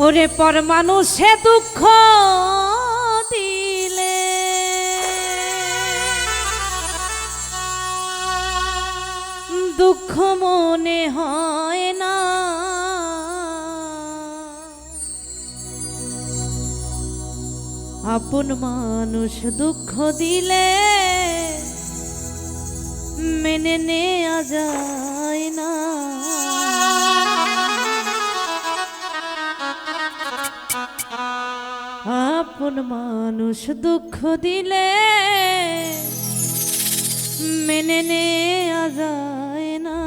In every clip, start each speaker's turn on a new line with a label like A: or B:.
A: ওরে পর মানুষে দুঃখ দিলে দুঃখ মনে হয় না, আপন মানুষ দুঃখ দিলে মেনে নেওয়া যায় না। আপন মানুষ দুঃখ দিলে মেনে নেওয়া যায় না।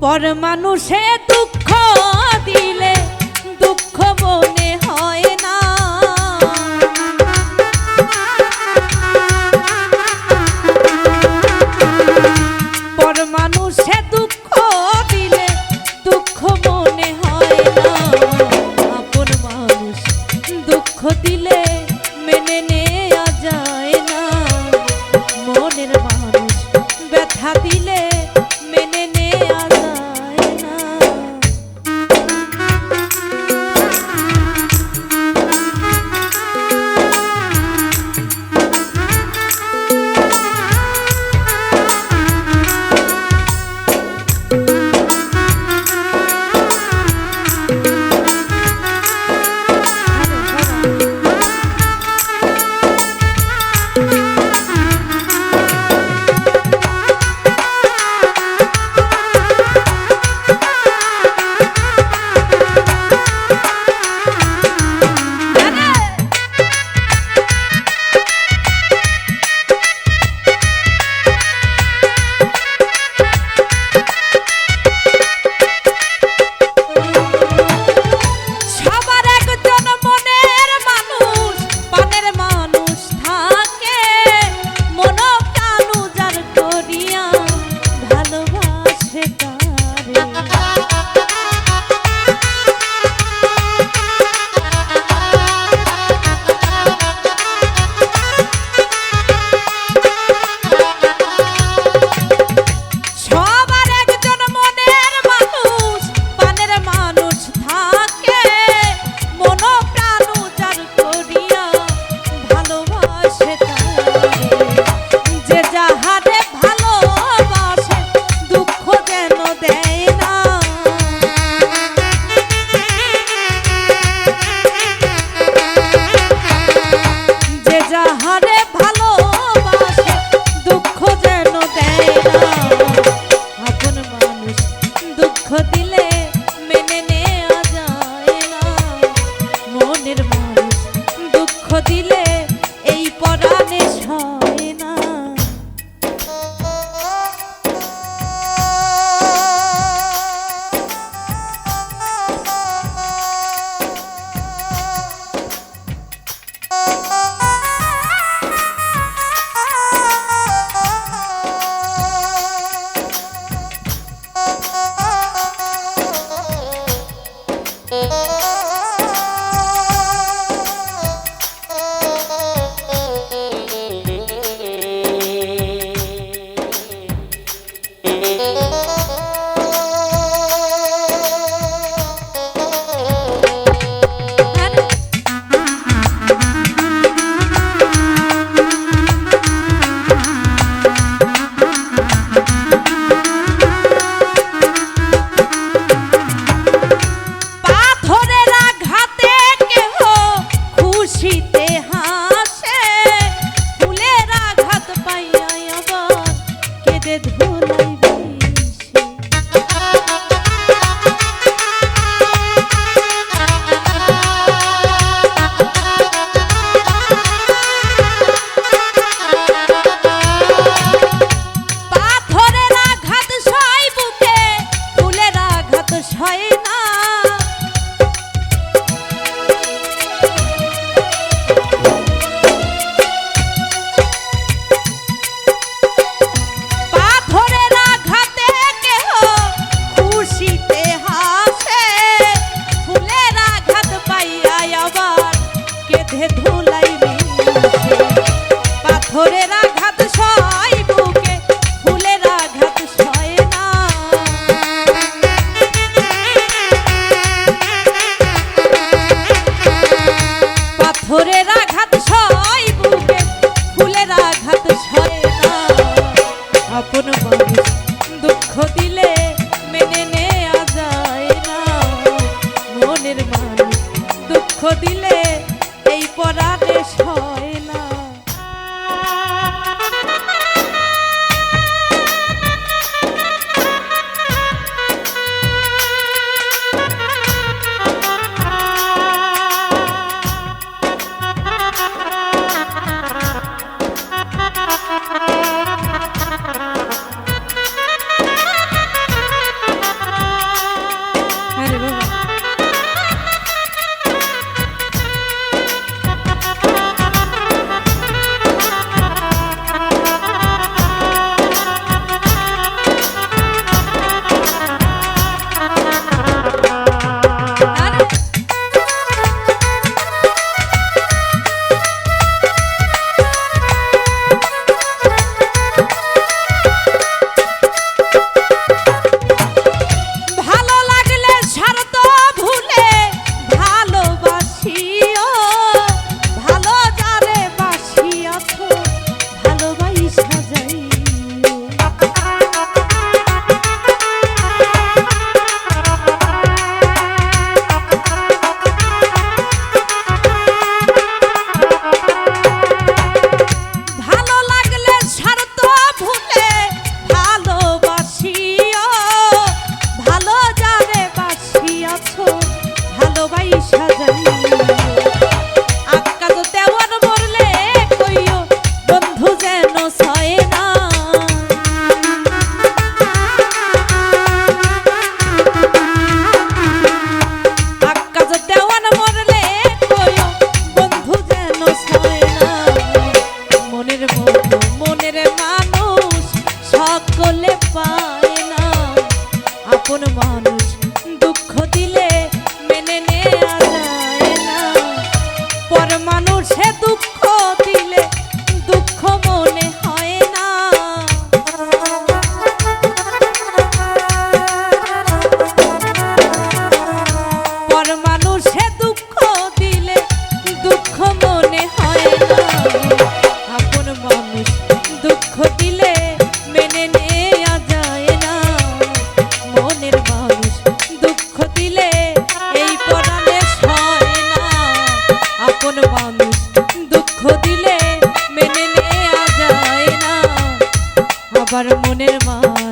A: পর মানুষে দুঃখ দিলে দুঃখ মনে হয় না, পর মানুষে দুঃখ দিলে দুঃখ মনে হয় না। আপন মানুষ দুঃখ দিলে মেনে নেওয়া যায় না, মনের মানুষ ব্যথা দিলে মেনে নেওয়া যায় না। হয় না। আকাশ দেওয়ান মরলে কইও বন্ধু যেন ছয় না। মনের মতো মনের মানুষ সকলে পায় না। আপন মানুষ দুঃখ দিলে মেনে নেয়া যায় না। পর মানুষে দুঃখ দিলে দুঃখ মনে হয় না। পর মানুষে দুঃখ দিলে দুঃখ মনে হয় না। আপন মানুষ দুঃখ দিলে মেনে নেয়া যায় না। মনের মানুষ দুঃখ দিলে এই পরাণে সয় না। আপন মানুষ দুঃখ দিলে মেনে নেয়া যায় না। আবার মনের মানুষ